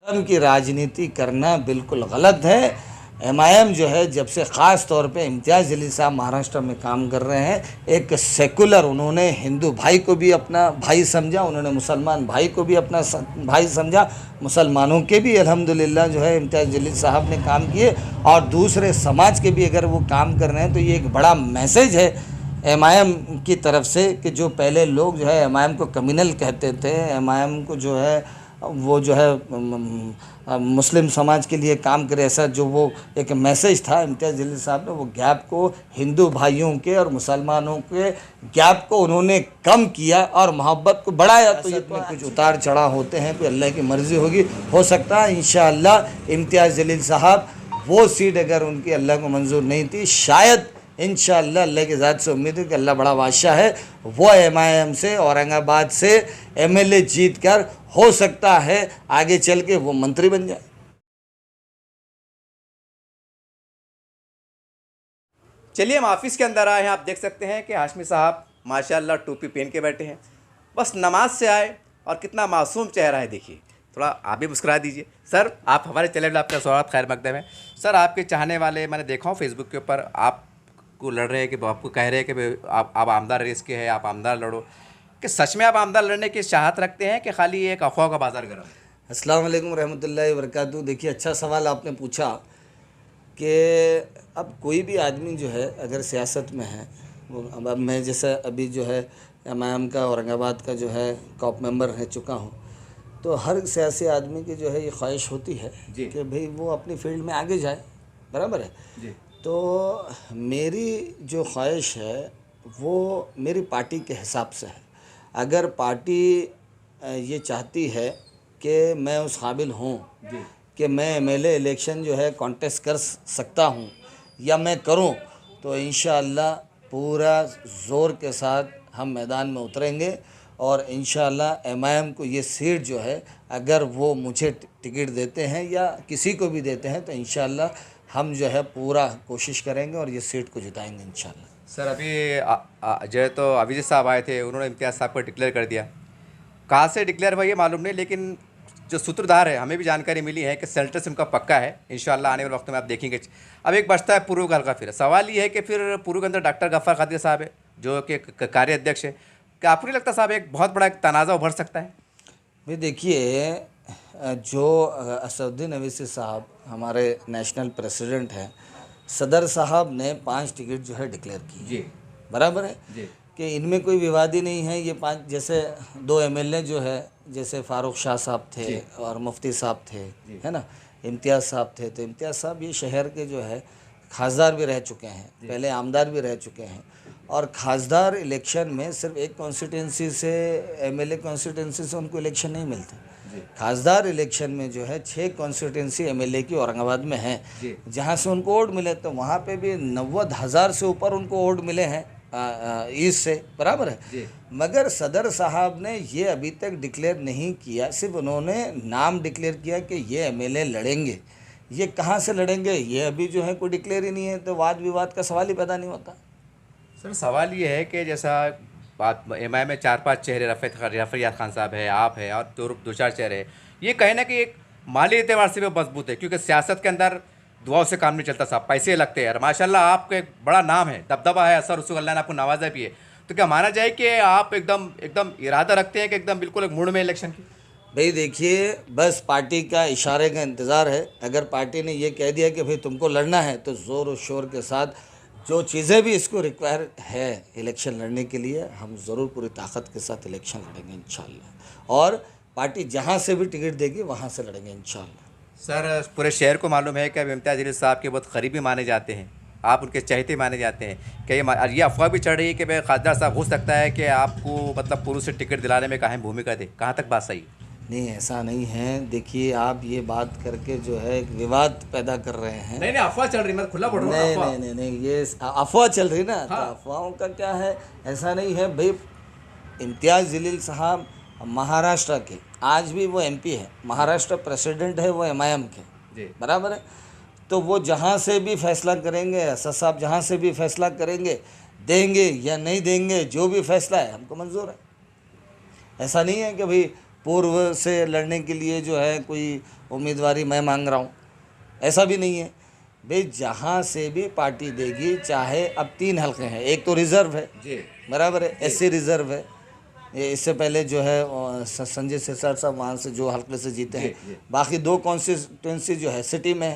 धर्म की राजनीति करना बिल्कुल गलत है। एमआईएम जो है जब से ख़ास तौर पे इम्तियाज़ जलील साहब महाराष्ट्र में काम कर रहे हैं, एक सेकुलर, उन्होंने हिंदू भाई को भी अपना भाई समझा, उन्होंने मुसलमान भाई को भी अपना भाई समझा, मुसलमानों के भी अल्हम्दुलिल्लाह जो है इम्तियाज़ जलील साहब ने काम किए, और दूसरे समाज के भी अगर वो काम कर रहे हैं तो ये एक बड़ा मैसेज है एमआईएम की तरफ से कि जो पहले लोग जो है एमआईएम को कम्युनल कहते थे, एमआईएम को जो है वो जो है मुस्लिम समाज के लिए काम करे, ऐसा जो वो एक मैसेज था इम्तियाज़ जलील साहब ने, वो गैप को हिंदू भाइयों के और मुसलमानों के गैप को उन्होंने कम किया और मोहब्बत को बढ़ाया। तो ये में कुछ उतार चढ़ाव होते हैं, कोई अल्लाह की मर्ज़ी होगी, हो सकता है इंशाअल्लाह इम्तियाज़ जलील साहब वो सीट अगर उनकी अल्लाह को मंजूर नहीं थी, शायद इंशाअल्लाह अल्लाह की ज़ात से उम्मीद है कि अल्लाह बड़ा बादशाह है, वो एमआईएम से औरंगाबाद से एमएलए जीत कर हो सकता है आगे चल के वो मंत्री बन जाए। चलिए हम ऑफिस के अंदर आए हैं, आप देख सकते हैं कि हाशमी साहब माशाल्लाह टोपी पहन के बैठे हैं, बस नमाज से आए और कितना मासूम चेहरा है, देखिए थोड़ा आप भी मुस्कुरा दीजिए। सर आप हमारे चैनल में आपका स्वागत, खैर मकदम है। सर आपके चाहने वाले मैंने देखा हूँ फेसबुक के ऊपर आपको लड़ रहे हैं कि आपको कह रहे हैं कि आप आमदार रेस के हैं, आप आमदार लड़ो, कि सच में आप आमदार लड़ने की चाहत रखते हैं कि खाली एक अफवाह का बाजार गर्म है? अस्सलाम वालेकुम रहमतुल्लाहि व बरकातहू। देखिए अच्छा सवाल आपने पूछा कि अब कोई भी आदमी जो है अगर सियासत में है, वो अब मैं जैसे अभी जो है एमआईएम का औरंगाबाद का जो है कॉप मेंबर रह चुका हूँ, तो हर सियासी आदमी की जो है ये ख्वाहिश होती है कि भाई वो अपनी फील्ड में आगे जाए, बराबर है जी। तो मेरी जो ख्वाहिश है वो मेरी पार्टी के हिसाब से है। अगर पार्टी ये चाहती है कि मैं उस काबिल हूँ कि मैं एमएलए इलेक्शन जो है कॉन्टेस्ट कर सकता हूँ या मैं करूँ, तो इंशाअल्लाह पूरा ज़ोर के साथ हम मैदान में उतरेंगे और इंशाअल्लाह एमआईएम को ये सीट जो है अगर वो मुझे टिकट देते हैं या किसी को भी देते हैं तो इंशाअल्लाह हम जो है पूरा कोशिश करेंगे और ये सीट को जिताएंगे इंशाअल्लाह। सर अभी जो है तो अभिजीत साहब आए थे, उन्होंने इम्तियाज़ साहब को डिक्लेयर कर दिया, कहाँ से डिक्लेयर हुआ ये मालूम नहीं, लेकिन जो सूत्रधार है हमें भी जानकारी मिली है कि सेंटर से उनका पक्का है, इंशाल्लाह आने वाले वक्त में आप देखेंगे। अब एक बचता है पूर्व का फिर सवाल ये है कि फिर पूर्व के अंदर डॉक्टर गफ्फार कादरी साहब है जो कि कार्य अध्यक्ष है, क्या आपको नहीं लगता साहब एक बहुत बड़ा एक तनाज़ा उभर सकता है? भाई देखिए, जो असदुद्दीन अवैसी साहब हमारे नेशनल प्रेसिडेंट हैं, सदर साहब ने 5 टिकट जो है डिक्लेयर की जी, बराबर है जी, कि इनमें कोई विवाद ही नहीं है। ये 5 जैसे 2 एमएलए जो है, जैसे फारूक शाह साहब थे और मुफ्ती साहब थे, है ना, इम्तियाज़ साहब थे, तो इम्तियाज़ साहब ये शहर के जो है खासदार भी रह चुके हैं, पहले आमदार भी रह चुके हैं, और खासदार इलेक्शन में सिर्फ एक कॉन्स्टिट्यूंसी से, एमएलए कॉन्स्टिट्यूंसी से उनको इलेक्शन नहीं मिलते। खासदार इलेक्शन में जो है 6 कॉन्स्टिट्यूंसी एमएलए की औरंगाबाद में है, जहाँ से उनको वोट मिले, तो वहाँ पे भी 90,000 से ऊपर उनको वोट मिले हैं ईस्ट से, बराबर है। मगर सदर साहब ने ये अभी तक डिक्लेयर नहीं किया, सिर्फ उन्होंने नाम डिक्लेयर किया कि ये एमएलए लड़ेंगे। ये कहाँ से लड़ेंगे ये अभी जो है कोई डिक्लेयर ही नहीं है, तो वाद विवाद का सवाल ही पैदा नहीं होता। सर सवाल ये है कि जैसा बात एमआईएम में 4-5 चेहरे, रफ़ियात खान साहब है, आप है और 2-4 चेहरे है, ये कहे ना कि एक माली एतबार से भी मजबूत है, क्योंकि सियासत के अंदर दुआओं से काम नहीं चलता साहब, पैसे लगते हैं। और माशाल्लाह आपका एक बड़ा नाम है, दबदबा है, असर रसूल अल्लाह ने आपको नवाजा भी है, तो क्या माना जाए कि आप एकदम एकदम इरादा रखते हैं कि एकदम बिल्कुल एक मूड में इलेक्शन की? भाई देखिए, बस पार्टी का इशारे का इंतज़ार है। अगर पार्टी ने ये कह दिया कि भाई तुमको लड़ना है, तो ज़ोर और शोर के साथ जो चीज़ें भी इसको रिक्वायर है इलेक्शन लड़ने के लिए, हम ज़रूर पूरी ताकत के साथ इलेक्शन लड़ेंगे इंशाअल्लाह, और पार्टी जहाँ से भी टिकट देगी वहाँ से लड़ेंगे इंशाअल्लाह। सर पूरे शहर को मालूम है कि अब इम्तियाज़ जलील साहब के बहुत करीबी माने जाते हैं, आप उनके चहेते माने जाते हैं, क्या ये अफवाह भी चढ़ रही है कि भाई खासदार साहब हो सकता है कि आपको मतलब पुरुष से टिकट दिलाने में अहम भूमिका दे, कहाँ तक बात सही है? नहीं, ऐसा नहीं है। देखिए, आप ये बात करके जो है एक विवाद पैदा कर रहे हैं। नहीं अफवाह चल रही, मैं खुला बोल रहा हूं। नहीं, ये अफवाह चल रही ना। हाँ। तो अफवाहों का क्या है, ऐसा नहीं है भाई। इम्तियाज़ जलील साहब महाराष्ट्र के, आज भी वो एमपी है, महाराष्ट्र प्रेसिडेंट है वो एमआईएम के, बराबर है। तो वो जहाँ से भी फैसला करेंगे, असद साहब जहाँ से भी फैसला करेंगे, देंगे या नहीं देंगे, जो भी फैसला है हमको मंजूर है। ऐसा नहीं है कि भाई पूर्व से लड़ने के लिए जो है कोई उम्मीदवारी मैं मांग रहा हूँ, ऐसा भी नहीं है भाई। जहाँ से भी पार्टी देगी, चाहे अब 3 हलके हैं, एक तो रिज़र्व है, जी बराबर है, एससी रिज़र्व है। ये इससे पहले जो है संजय सिरसाट साहब वहाँ से जो हल्के से जीते हैं। जी। बाकी 2 कॉन्स्टिट्यूंसी जो है सिटी में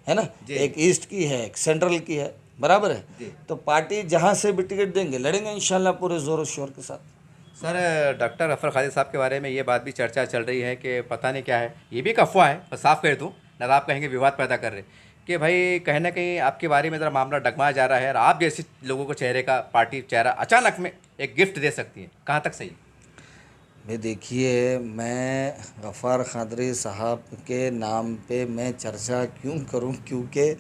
है ना, जी। एक ईस्ट की है, एक सेंट्रल की है, बराबर है। जी। तो पार्टी जहाँ से भी टिकट देंगे लड़ेंगे इंशाल्लाह पूरे ज़ोर शोर के साथ। सर, डॉक्टर गफ्फार खालिद साहब के बारे में ये बात भी चर्चा चल रही है कि पता नहीं क्या है, ये भी एक अफवाह है, मैं साफ कह दूँ, ना तो आप कहेंगे विवाद पैदा कर रहे, कि भाई कहीं ना कहीं आपके बारे में ज़रा मामला डगमगाया जा रहा है और आप जैसे लोगों को चेहरे का पार्टी चेहरा अचानक में एक गिफ्ट दे सकती है, कहाँ तक सही? भाई देखिए, मैं गफ़ार खादरी साहब के नाम पे मैं चर्चा क्यों करूं, क्योंकि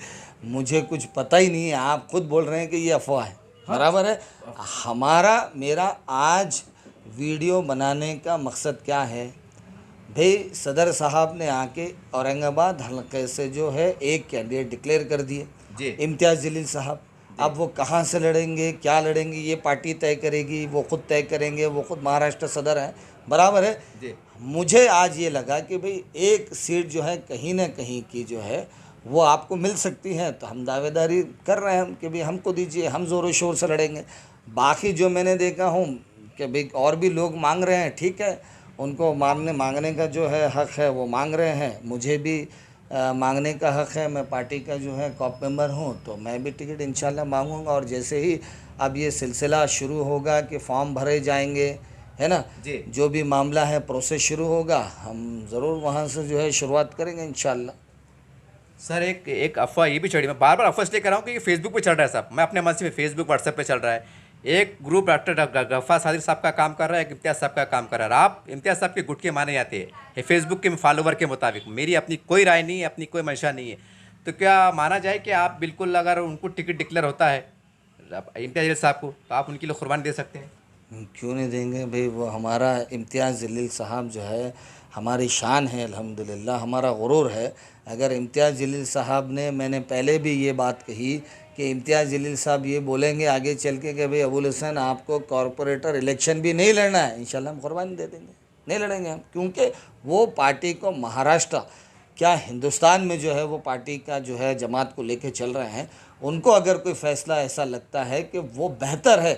मुझे कुछ पता ही नहीं है। आप खुद बोल रहे हैं कि ये अफवाह है, बराबर है। मेरा आज वीडियो बनाने का मकसद क्या है भाई, सदर साहब ने आके औरंगाबाद हलके से जो है एक कैंडिडेट डिक्लेयर कर दिए, जी। इम्तियाज़ जलील साहब। अब वो कहाँ से लड़ेंगे, क्या लड़ेंगे, ये पार्टी तय करेगी, वो खुद तय करेंगे, वो खुद महाराष्ट्र सदर हैं, बराबर है जी। मुझे आज ये लगा कि भाई एक सीट जो है कहीं ना कहीं की जो है वो आपको मिल सकती है, तो हम दावेदारी कर रहे हैं कि भाई हमको दीजिए, हम ज़ोरों शोर से लड़ेंगे। बाकी जो मैंने देखा हूँ कि भाई और भी लोग मांग रहे हैं, ठीक है, उनको मांगने का जो है हक़ है, वो मांग रहे हैं, मुझे भी मांगने का हक़ है। मैं पार्टी का जो है कॉप मेंबर हूँ, तो मैं भी टिकट इंशाल्लाह मांगूंगा। और जैसे ही अब ये सिलसिला शुरू होगा कि फॉर्म भरे जाएंगे, है ना, जी। जो भी मामला है प्रोसेस शुरू होगा, हम ज़रूर वहाँ से जो है शुरुआत करेंगे इंशाल्लाह। सर, एक अफवाह ये भी चढ़ी, मैं बार बार अफवाह इसलिए कर रहा हूँ कि ये फेसबुक पे चल रहा है साहब, मैं अपने मन से फेसबुक व्हाट्सएप पे चल रहा है, एक ग्रुप डॉक्टर गफ्फार खालिद साहब का काम कर रहा है, एक इम्तियाज़ साहब का काम कर रहा है, और आप इम्तियाज़ साहब के गुटके माने जाते हैं ये फेसबुक के फॉलोवर के मुताबिक। मेरी अपनी कोई राय नहीं है, अपनी कोई मंशा नहीं है, तो क्या माना जाए कि आप बिल्कुल, अगर उनको टिकट डिक्लेयर होता है इम्तियाज़ जलील साहब को, तो आप उनके लिए कुर्बानी दे सकते हैं? क्यों नहीं देंगे भाई, वो हमारा इम्तियाज़ जलील साहब जो है हमारी शान है, अल्हम्दुलिल्लाह हमारा गुरूर है। अगर इम्तियाज़ जलील साहब ने, मैंने पहले भी ये बात कही कि इम्तियाज़ जलील साहब ये बोलेंगे आगे चल के कि भाई अबुल हसन आपको कॉरपोरेटर इलेक्शन भी नहीं लड़ना है, इंशाल्लाह हम कुर्बानी दे देंगे, नहीं लड़ेंगे हम, क्योंकि वो पार्टी को महाराष्ट्र क्या हिंदुस्तान में जो है वो पार्टी का जो है जमात को लेके चल रहे हैं। उनको अगर कोई फ़ैसला ऐसा लगता है कि वो बेहतर है,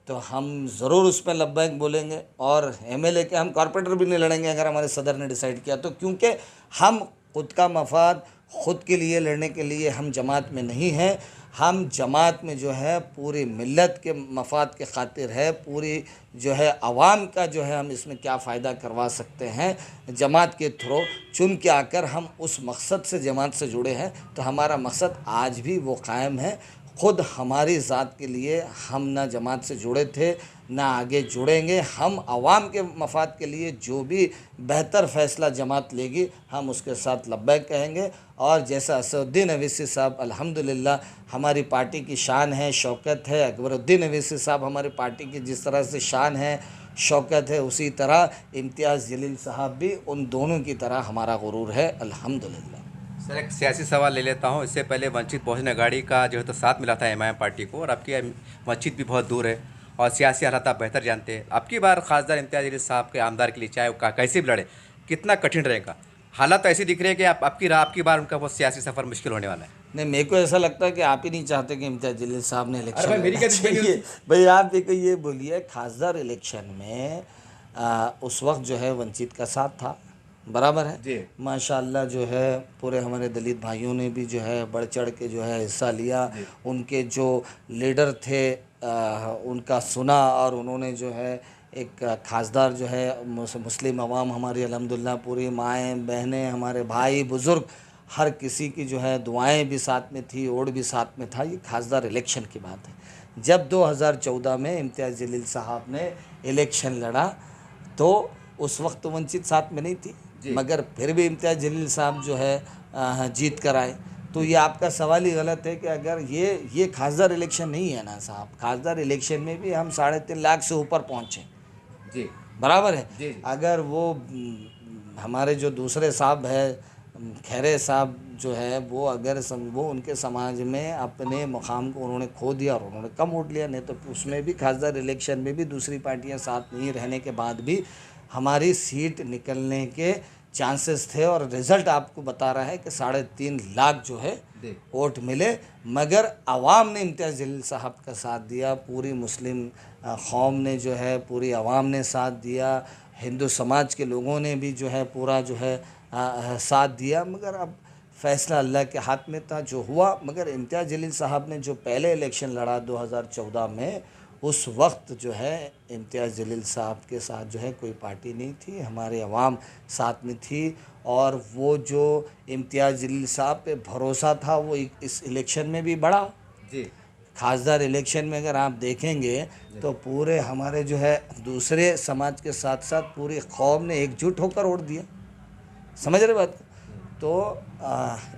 तो हम ज़रूर उस पर लब्बैक बोलेंगे। और एमएलए के हम कॉरपोरेटर भी नहीं लड़ेंगे अगर हमारे सदर ने डिसाइड किया तो, क्योंकि हम खुद का मफाद खुद के लिए लड़ने के लिए हम जमात में नहीं हैं। हम जमात में जो है पूरी मिल्लत के मफाद के खातिर है, पूरी जो है आवाम का जो है हम इसमें क्या फ़ायदा करवा सकते हैं जमात के थ्रू चुन के आकर, हम उस मकसद से जमात से जुड़े हैं। तो हमारा मकसद आज भी वो कायम है। ख़ुद हमारी ज़ात के लिए हम ना जमात से जुड़े थे ना आगे जुड़ेंगे। हम आवाम के मफाद के लिए जो भी बेहतर फ़ैसला जमात लेगी हम उसके साथ लब्बैक कहेंगे। और जैसा असदुद्दीन अवैसी साहब अल्हम्दुलिल्लाह हमारी पार्टी की शान है, शौकत है, अकबरुद्दीन अवैसी साहब हमारी पार्टी की जिस तरह से शान है, शौकत है, उसी तरह इम्तियाज़ जलील साहब भी उन दोनों की तरह हमारा गुरूर है अल्हम्दुलिल्लाह। सर, एक सियासी सवाल ले लेता हूँ। इससे पहले वंचित बहुजन अघाड़ी का जो है तो साथ मिला था एमआईएम पार्टी को, और आपकी वंचित भी बहुत दूर है और सियासी हालात आप बेहतर जानते हैं। अब की बार खासदार इम्तियाज़ जलील साहब के आमदार के लिए चाहे वो कैसे भी लड़े, कितना कठिन रहेगा? हालात तो ऐसे दिख रहे हैं कि आपकी बार उनका वो सियासी सफ़र मुश्किल होने वाला है। नहीं, मेरे को ऐसा लगता है कि आप ही नहीं चाहते कि इम्तियाज़ जलील साहब ने इलेक्शन भाई, मेरी क्या लड़ना चाहिए। भाई आप देखो, ये बोलिए खासदार इलेक्शन में उस वक्त जो है वंचित का साथ था, बराबर है जी। माशाल्लाह जो है पूरे हमारे दलित भाइयों ने भी जो है बढ़ चढ़ के जो है हिस्सा लिया। उनके जो लीडर थे उनका सुना, और उन्होंने जो है एक खासदार जो है मुस्लिम अवाम हमारी अल्हम्दुलिल्लाह पूरी माएँ बहनें हमारे भाई बुज़ुर्ग हर किसी की जो है दुआएं भी साथ में थी, ओढ़ भी साथ में था। ये खासदार इलेक्शन की बात है। जब 2014 में इम्तियाज़ जलील साहब ने इलेक्शन लड़ा तो उस वक्त तो वंचित साथ में नहीं थी, मगर फिर भी इम्तियाज़ जलील साहब जो है जीत कर आए। तो ये आपका सवाल ही गलत है कि अगर ये खासदार इलेक्शन नहीं है ना साहब, खासदार इलेक्शन में भी हम 3.5 लाख से ऊपर पहुँचे, जी, बराबर है। जी। अगर वो हमारे जो दूसरे साहब है खैरे साहब जो है वो अगर वो उनके समाज में अपने मुकाम को उन्होंने खो दिया और उन्होंने कम वोट लिया, नहीं तो उसमें भी खासदार इलेक्शन में भी दूसरी पार्टियां साथ नहीं रहने के बाद भी हमारी सीट निकलने के चांसेस थे और रिज़ल्ट आपको बता रहा है कि 3.5 लाख जो है वोट मिले, मगर आवाम ने इम्तियाज़ जलील साहब का साथ दिया, पूरी मुस्लिम कौम ने जो है, पूरी आवाम ने साथ दिया, हिंदू समाज के लोगों ने भी जो है पूरा जो है साथ दिया। मगर अब फ़ैसला अल्लाह के हाथ में था जो हुआ। मगर इम्तियाज़ जलील साहब ने जो पहले इलेक्शन लड़ा 2014 में, उस वक्त जो है इम्तियाज़ जलील साहब के साथ जो है कोई पार्टी नहीं थी, हमारे अवाम साथ में थी। और वो जो इम्तियाज़ जलील साहब पे भरोसा था वो इस इलेक्शन में भी बढ़ा जी। खासदार इलेक्शन में अगर आप देखेंगे तो पूरे हमारे जो है दूसरे समाज के साथ साथ पूरी कौम ने एकजुट होकर वोट दिया। समझ रहे बात? तो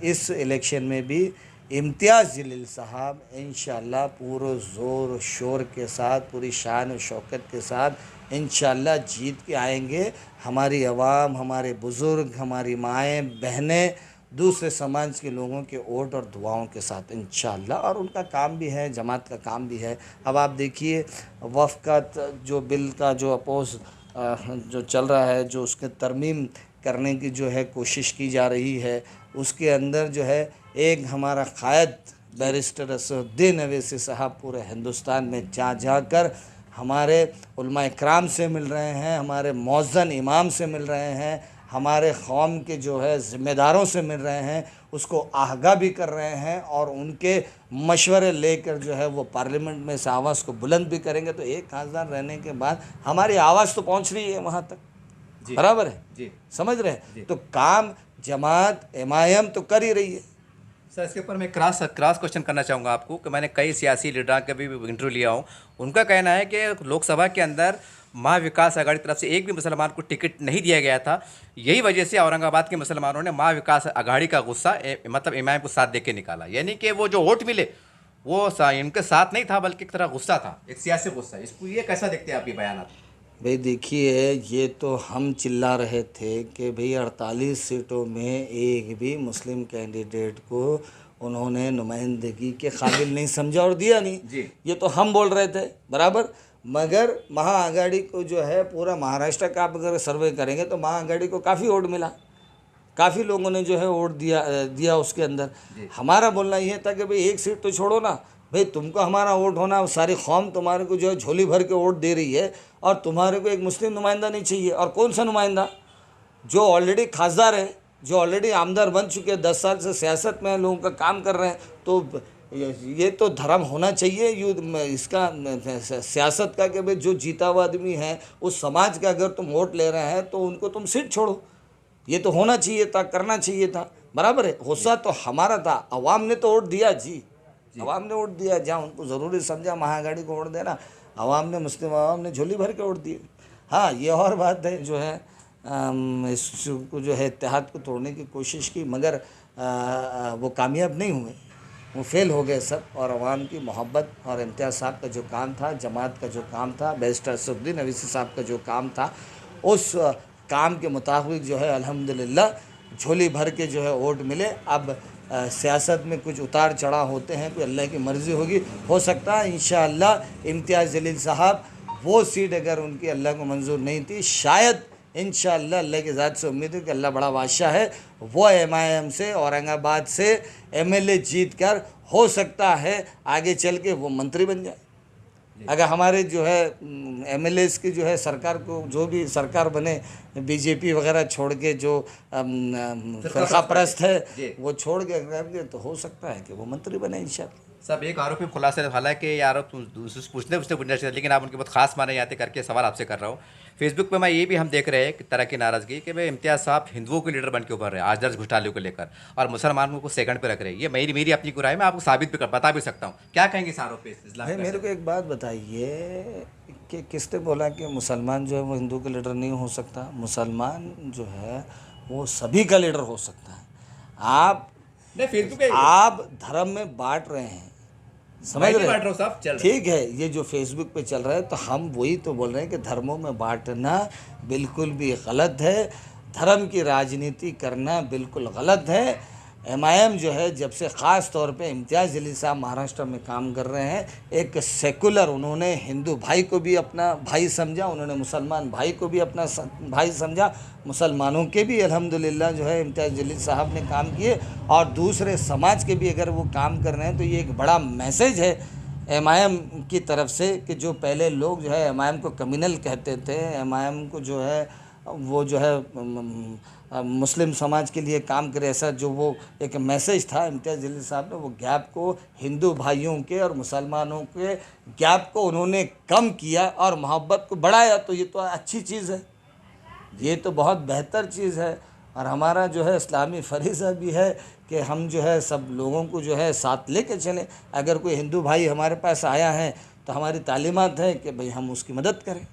इस इलेक्शन में भी इम्तियाज़ जलील साहब इंशाअल्लाह पूरे ज़ोर शोर के साथ, पूरी शान और शौकत के साथ इंशाअल्लाह जीत के आएंगे। हमारी आवाम, हमारे बुज़ुर्ग, हमारी माएँ बहनें, दूसरे समाज के लोगों के वोट और दुआओं के साथ इंशाअल्लाह। और उनका काम भी है, जमात का काम भी है। अब आप देखिए वफ़ का जो बिल का जो अपोज़ जो चल रहा है, जो उसके तरमीम करने की जो है कोशिश की जा रही है, उसके अंदर जो है एक हमारा क़ायद बैरिस्टर असदुद्दीन अवैसी साहब पूरे हिंदुस्तान में जा कर हमारे उलमा इकराम से मिल रहे हैं, हमारे मौज़न इमाम से मिल रहे हैं, हमारे कौम के जो है ज़िम्मेदारों से मिल रहे हैं, उसको आगाह भी कर रहे हैं और उनके मशवरे लेकर जो है वो पार्लियामेंट में से आवाज़ को बुलंद भी करेंगे। तो एक खासदार रहने के बाद हमारी आवाज़ तो पहुंच रही है वहाँ तक, बराबर है जी, समझ रहे हैं? तो काम जमात एमआईएम तो कर ही रही है। सर इसके ऊपर मैं क्रॉस क्वेश्चन करना चाहूँगा आपको कि मैंने कई सियासी लीडरों के भी इंटरव्यू लिया हूँ। उनका कहना है कि लोकसभा के अंदर महाविकास आघाड़ी तरफ से एक भी मुसलमान को टिकट नहीं दिया गया था। यही वजह से औरंगाबाद के मुसलमानों ने महाविकास आघाड़ी का गुस्सा मतलब इमाम को साथ दे के निकाला। यानी कि वो जो वोट मिले वो इनके साथ नहीं था बल्कि एक तरह गुस्सा था, एक सियासी गुस्सा। इसको ये कैसा देखते हैं आप ये बयान? भाई देखिए, ये तो हम चिल्ला रहे थे कि भाई 48 सीटों में एक भी मुस्लिम कैंडिडेट को उन्होंने नुमाइंदगी के काबिल नहीं समझा और दिया नहीं जी। ये तो हम बोल रहे थे, बराबर। मगर महाआघाड़ी को जो है पूरा महाराष्ट्र का आप अगर सर्वे करेंगे तो महाआघाड़ी को काफ़ी वोट मिला, काफ़ी लोगों ने जो है वोट दिया उसके अंदर। हमारा बोलना ये था कि भाई एक सीट तो छोड़ो ना भाई, तुमको हमारा वोट होना, सारी कौम तुम्हारे को जो है झोली भर के वोट दे रही है और तुम्हारे को एक मुस्लिम नुमाइंदा नहीं चाहिए। और कौन सा नुमाइंदा? जो ऑलरेडी खासदार है, जो ऑलरेडी आमदार बन चुके हैं, 10 साल से सियासत में लोगों का काम कर रहे हैं। तो ये तो धर्म होना चाहिए इसका सियासत का कि भाई जो जीता हुआ आदमी है उस समाज का अगर तुम वोट ले रहे हैं तो उनको तुम सीट छोड़ो। ये तो होना चाहिए था, करना चाहिए था, बराबर है। गुस्सा तो हमारा था, अवाम ने तो वोट दिया जी, अवाम ने वोट दिया। जहाँ उनको ज़रूरी समझा महाआघाड़ी को वोट देना, अवाम ने, मुस्लिम अवाम ने झोली भर के वोट दिए। हाँ, ये और बात है जो है इसको जो है इत्तेहाद को तोड़ने की कोशिश की, मगर वो कामयाब नहीं हुए, वो फेल हो गए सब। और अवाम की मोहब्बत और इम्तियाज़ साहब का जो काम था, जमात का जो काम था, बैरिस्टर असदुद्दीन अवैसी साहब का जो काम था, उस काम के मुताबिक जो है अल्हम्दुलिल्लाह झोली भर के जो है वोट मिले। अब सियासत में कुछ उतार चढ़ाव होते हैं, कोई अल्लाह की मर्ज़ी होगी, हो सकता है इंशाअल्लाह इम्तियाज़ जलील साहब वो सीट अगर उनकी अल्लाह को मंजूर नहीं थी, शायद इंशाअल्लाह अल्लाह की ज़ात से उम्मीद है कि अल्लाह बड़ा बादशाह है, वो एमआईएम से औरंगाबाद से एमएलए जीत कर हो सकता है आगे चल के वो मंत्री बन जाए। अगर हमारे जो है एमएलएस की जो है सरकार को, जो भी सरकार बने बीजेपी वगैरह छोड़ के, जो फ़िरक़ा परस्त है वो छोड़ के अगर तो हो सकता है कि वो मंत्री बने इंशाअल्लाह। सब एक आरोपी खुलासा, हालांकि ये आरोप पूछने गुंजाइश है, लेकिन आप उनके बहुत खास माने जाते करके सवाल आपसे कर रहा हूँ। फेसबुक पे मैं ये भी हम देख रहे हैं कि तरह की नाराज़गी कि भाई इम्तियाज़ साहब हिंदुओं के लीडर बन के उभर रहे हैं आदर्श घोटाले को लेकर, और मुसलमानों को सेकंड पे रख रहे हैं। ये मेरी अपनी राय मैं आपको साबित भी बता भी सकता हूँ। क्या कहेंगे इस आरोप पे? भाई मेरे को एक बात बताइए कि किसने बोला कि मुसलमान जो है वो हिंदू का लीडर नहीं हो सकता? मुसलमान जो है वो सभी का लीडर हो सकता है। आप धर्म में बांट रहे हैं, समझ रहे हैं? ठीक है, ये जो फेसबुक पे चल रहा है तो हम वही तो बोल रहे हैं कि धर्मों में बांटना बिल्कुल भी गलत है, धर्म की राजनीति करना बिल्कुल गलत है। एमआईएम जो है जब से ख़ास तौर पे इम्तियाज़ जलील साहब महाराष्ट्र में काम कर रहे हैं, एक सेकुलर, उन्होंने हिंदू भाई को भी अपना भाई समझा, उन्होंने मुसलमान भाई को भी अपना भाई समझा, मुसलमानों के भी अल्हम्दुलिल्लाह जो है इम्तियाज़ जलील साहब ने काम किए, और दूसरे समाज के भी अगर वो काम कर रहे हैं तो ये एक बड़ा मैसेज है एमआईएम की तरफ से कि जो पहले लोग जो है एमआईएम को कम्युनल कहते थे, एमआईएम को जो है वो जो है मुस्लिम समाज के लिए काम करे, ऐसा जो वो एक मैसेज था इम्तियाज़ जलील साहब ने, वो गैप को हिंदू भाइयों के और मुसलमानों के गैप को उन्होंने कम किया और मोहब्बत को बढ़ाया। तो ये तो अच्छी चीज़ है, ये तो बहुत बेहतर चीज़ है। और हमारा जो है इस्लामी फरीज़ा भी है कि हम जो है सब लोगों को जो है साथ लेके चलें। अगर कोई हिंदू भाई हमारे पास आया है तो हमारी तालीमात है कि भाई हम उसकी मदद करें।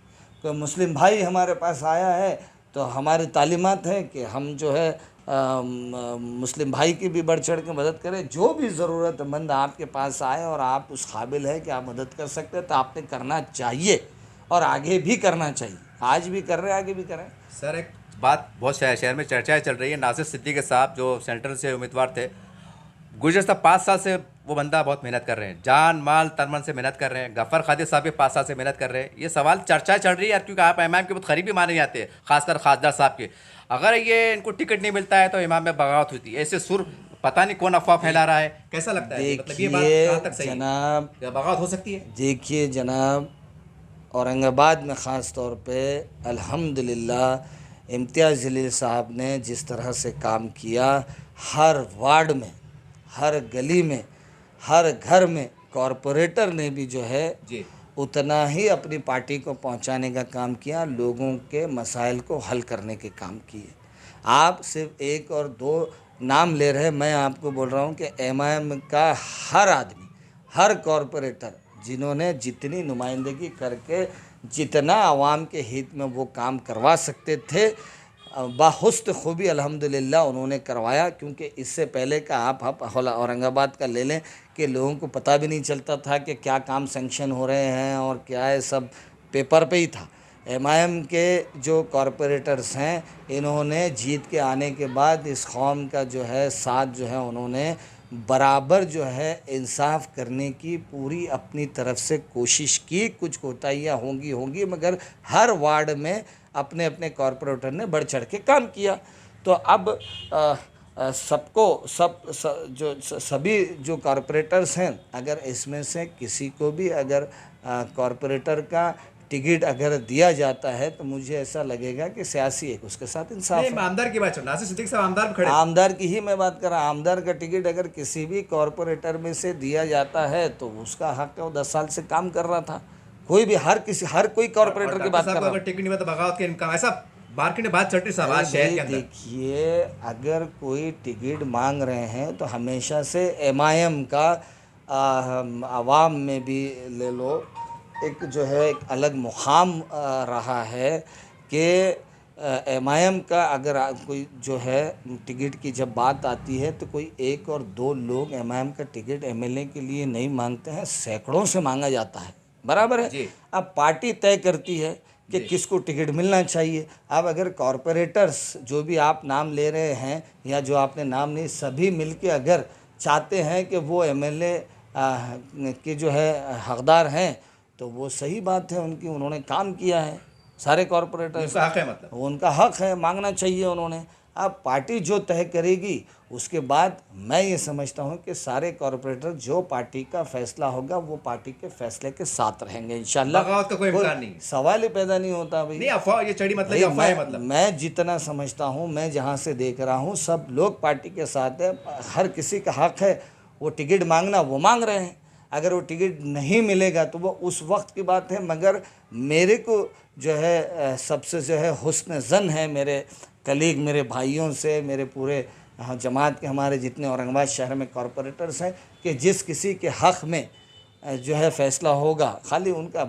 कोई मुस्लिम भाई हमारे पास आया है तो हमारी तालीमात है कि हम जो है मुस्लिम भाई की भी बढ़ चढ़ के मदद करें। जो भी ज़रूरतमंद आपके पास आए और आप उस काबिल है कि आप मदद कर सकते हैं तो आपने करना चाहिए और आगे भी करना चाहिए। आज भी कर रहे हैं, आगे भी करें। सर एक बात बहुत शहर में चर्चाएं चल रही है, नासिर सिद्दीकी साहब जो सेंट्रल से उम्मीदवार थे, गुज़श्ता 5 साल से वो बंदा बहुत मेहनत कर रहे हैं, जान माल तन मन से मेहनत कर रहे हैं। गफ़र खादिर साहब भी 5 साल से मेहनत कर रहे हैं। ये सवाल चर्चा चल रही है यार, क्योंकि आप इमाम के बहुत करीबी माने जाते हैं, खासकर खासदार साहब के। अगर ये इनको टिकट नहीं मिलता है तो इमाम में बगावत होती है, ऐसे सुर पता नहीं कौन अफवाह फैला रहा है, कैसा लगता है? मतलब ये बात कहाँ तक सही है? जनाब, बगावत हो सकती है? देखिए जनाब, औरंगाबाद में ख़ास तौर पे अल्हम्दुलिल्लाह इम्तियाज़ जलील साहब ने जिस तरह से काम किया, हर वार्ड में, हर गली में, हर घर में कॉरपोरेटर ने भी जो है जी उतना ही अपनी पार्टी को पहुंचाने का काम किया, लोगों के मसाइल को हल करने के काम किए। आप सिर्फ एक और दो नाम ले रहे हैं, मैं आपको बोल रहा हूं कि एमआईएम का हर आदमी, हर कॉरपोरेटर जिन्होंने जितनी नुमाइंदगी करके जितना आवाम के हित में वो काम करवा सकते थे, बाहुस्त खूबी अल्हम्दुलिल्लाह उन्होंने करवाया। क्योंकि इससे पहले का आप औरंगाबाद का ले लें कि लोगों को पता भी नहीं चलता था कि क्या काम सेंक्शन हो रहे हैं और क्या है, सब पेपर पे ही था। एमआईएम के जो कॉरपोरेटर्स हैं, इन्होंने जीत के आने के बाद इस कौम का जो है साथ जो है उन्होंने बराबर जो है इंसाफ करने की पूरी अपनी तरफ से कोशिश की। कुछ कोताहियाँ होंगी मगर हर वार्ड में अपने अपने कॉरपोरेटर ने बढ़ चढ़ के काम किया। तो अब सभी जो कॉरपोरेटर्स हैं, अगर इसमें से किसी को भी अगर कॉरपोरेटर का टिकट अगर दिया जाता है तो मुझे ऐसा लगेगा कि सियासी एक उसके साथ इंसाफ है। आमदार की बात, नासिर सिद्दीकी साहब आमदार खड़े, आमदार की ही मैं बात कर रहा हूँ। आमदार का टिकट अगर किसी भी कॉरपोरेटर में से दिया जाता है तो उसका हक है, वो 10 साल से काम कर रहा था। कोई भी हर कोई कॉरपोरेटर की बात कर रहा है। टिकट नहीं मिलता बगावत के इनका, ऐसा मार्केट में बात चल रही है आज शहर के अंदर। देखिए, अगर कोई टिकट मांग रहे हैं तो हमेशा से एमआईएम का आवाम में भी ले लो, एक जो है एक अलग मुकाम रहा है कि एमआईएम का अगर कोई जो है टिकट की जब बात आती है तो कोई एक और दो लोग एमआईएम का टिकट एमएलए के लिए नहीं मांगते हैं, सैकड़ों से मांगा जाता है। बराबर है। अब पार्टी तय करती है कि किसको टिकट मिलना चाहिए। अब अगर कॉरपोरेटर्स जो भी आप नाम ले रहे हैं या जो आपने नाम नहीं, सभी मिलके अगर चाहते हैं कि वो एमएलए के जो है हकदार हैं तो वो सही बात है उनकी, उन्होंने काम किया है। सारे कॉरपोरेटर्स, उनका हक है, मतलब उनका हक है, मांगना चाहिए उन्होंने। अब पार्टी जो तय करेगी उसके बाद मैं ये समझता हूँ कि सारे कॉरपोरेटर जो पार्टी का फैसला होगा वो पार्टी के फैसले के साथ रहेंगे इंशाल्लाह। बगावत का कोई इम्कान नहीं, सवाल ही पैदा नहीं होता भाई। नहीं, अफवाह ये चढ़ी मतलब अफवाह है। मतलब मैं जितना समझता हूँ, मैं जहाँ से देख रहा हूँ, सब लोग पार्टी के साथ है। हर किसी का हक है वो टिकट मांगना, वो मांग रहे हैं। अगर वो टिकट नहीं मिलेगा तो वो उस वक्त की बात है। मगर मेरे को जो है सबसे जो है हुस्न ज़न है मेरे कलीग, मेरे भाइयों से, मेरे पूरे जमात के हमारे जितने औरंगाबाद शहर में कॉरपोरेटर्स हैं, कि जिस किसी के हक़ में जो है फ़ैसला होगा, खाली उनका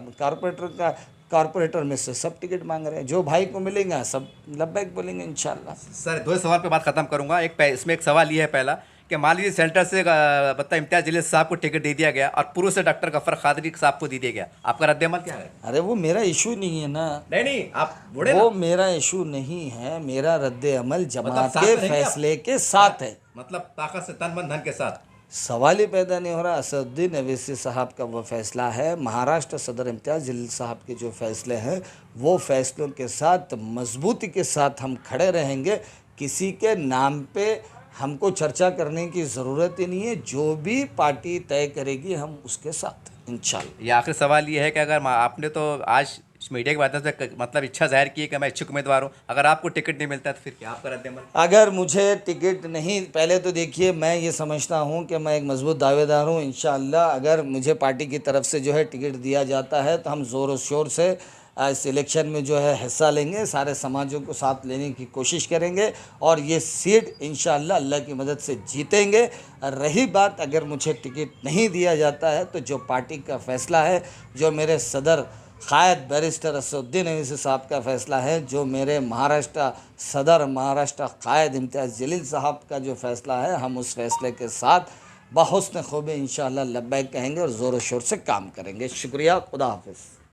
कॉरपोरेटर में से सब टिकट मांग रहे हैं। जो भाई को मिलेगा सब लब्बैक बोलेंगे इंशाल्लाह। सर 2 सवाल पे बात ख़त्म करूँगा। इसमें एक सवाल ये है पहला कि मान लीजिए सेंटर से मतलब इम्तियाज़ जलील साहब को टिकट दे दिया गया और पूर्व से डॉक्टर गफ़र खादरी साहब को दे दिया गया, आपका रद्द-ए-अमल क्या है? अरे वो मेरा इशू नहीं है ना। नहीं आप वो मेरा इशू नहीं है। मेरा रद्द-ए-अमल जमात के फैसले के साथ है। मतलब ताकत से, तन मन धन के साथ। सवाल ही पैदा नहीं हो रहा। असदुद्दीन अवैसी साहब का वो फैसला है, महाराष्ट्र सदर इम्तियाज़ जलील साहब के जो फैसले हैं वो फैसलों के साथ मजबूती के साथ हम खड़े रहेंगे। किसी के नाम पे हमको चर्चा करने की ज़रूरत ही नहीं है। जो भी पार्टी तय करेगी हम उसके साथ हैं, इंशाल्लाह। ये आखिरी सवाल ये है कि अगर आपने तो आज इस मीडिया के माध्यम से मतलब इच्छा जाहिर की है कि मैं इच्छुक उम्मीदवार हूँ, अगर आपको टिकट नहीं मिलता तो फिर क्या आपका रद्द अमल? अगर मुझे टिकट नहीं, पहले तो देखिए मैं ये समझता हूँ कि मैं एक मजबूत दावेदार हूँ। इंशाअल्लाह अगर मुझे पार्टी की तरफ से जो है टिकट दिया जाता है तो हम ज़ोर और शोर से इस इलेक्शन में जो है हिस्सा लेंगे, सारे समाजों को साथ लेने की कोशिश करेंगे और ये सीट इंशाअल्लाह अल्लाह की मदद से जीतेंगे। रही बात अगर मुझे टिकट नहीं दिया जाता है तो जो पार्टी का फ़ैसला है, जो मेरे सदर क़ायद बैरिस्टर असदुद्दीन अवैसी साहब का फ़ैसला है, जो मेरे महाराष्ट्र सदर महाराष्ट्र क़ायद इम्तियाज़ जलील साहब का जो फ़ैसला है, हम उस फ़ैसले के साथ बहुस्न खूबी इंशाअल्लाह लब्बैक कहेंगे और ज़ोर शोर से काम करेंगे। शुक्रिया, खुदा हाफ़िज़।